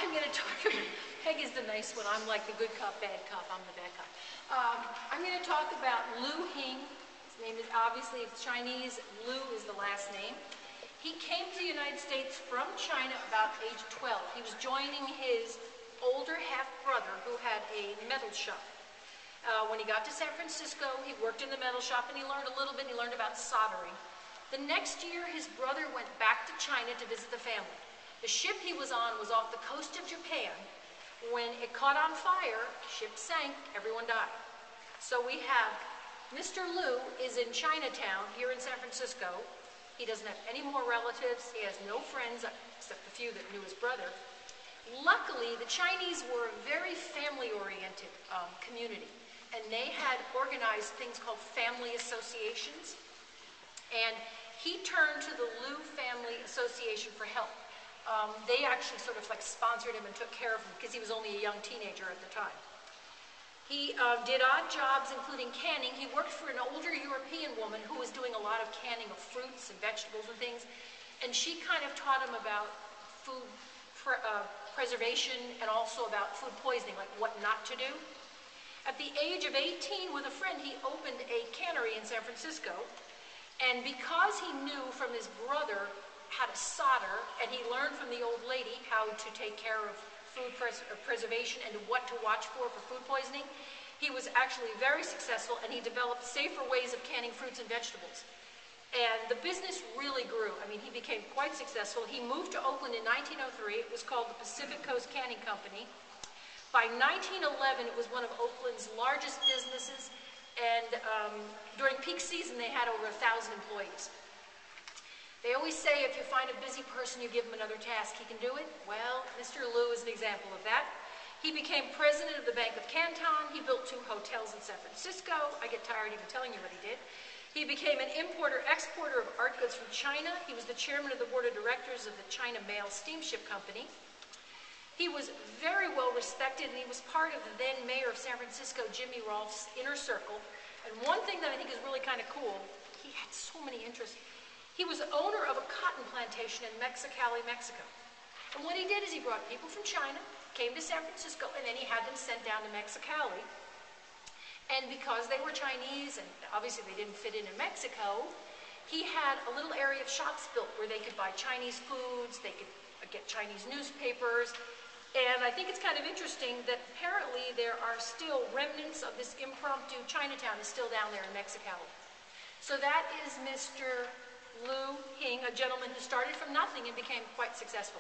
I'm going to talk about, Peg is the nice one. I'm like the good cop, bad cop. I'm the bad cop. I'm going to talk about Lew Hing. His name is, obviously, it's Chinese. Lew is the last name. He came to the United States from China about age 12. He was joining his older half-brother who had a metal shop. When he got to San Francisco, he worked in the metal shop and he learned a little bit. He learned about soldering. The next year, his brother went back to China to visit the family. The ship he was on was off the coast of Japan. When it caught on fire, ship sank, everyone died. So we have Mr. Lew is in Chinatown here in San Francisco. He doesn't have any more relatives. He has no friends except the few that knew his brother. Luckily, the Chinese were a very family-oriented community, and they had organized things called family associations. And he turned to the Lew Family Association for help. They actually sort of like sponsored him and took care of him because he was only a young teenager at the time. He did odd jobs, including canning. He worked for an older European woman who was doing a lot of canning of fruits and vegetables and things, and she kind of taught him about food preservation and also about food poisoning, like what not to do. At the age of 18, with a friend, he opened a cannery in San Francisco, and because he knew from his brother how to solder, and he learned from the old lady how to take care of food preservation and what to watch for food poisoning, he was actually very successful, and he developed safer ways of canning fruits and vegetables. And the business really grew. I mean, he became quite successful. He moved to Oakland in 1903. It was called the Pacific Coast Canning Company. By 1911, it was one of Oakland's largest businesses, and during peak season, they had over 1,000 employees. They always say if you find a busy person, you give him another task. He can do it. Well, Mr. Lew is an example of that. He became president of the Bank of Canton. He built 2 hotels in San Francisco. I get tired even telling you what he did. He became an importer-exporter of art goods from China. He was the chairman of the board of directors of the China Mail Steamship Company. He was very well respected, and he was part of the then mayor of San Francisco, Jimmy Rolfe's inner circle. And one thing that I think is really kind of cool, he had so many interests. He was owner of a cotton plantation in Mexicali, Mexico. And what he did is he brought people from China, came to San Francisco, and then he had them sent down to Mexicali. And because they were Chinese, and obviously they didn't fit in Mexico, he had a little area of shops built where they could buy Chinese foods, they could get Chinese newspapers. And I think it's kind of interesting that apparently there are still remnants of this impromptu Chinatown is still down there in Mexicali. So that is Mr. Lew Hing, a gentleman who started from nothing and became quite successful.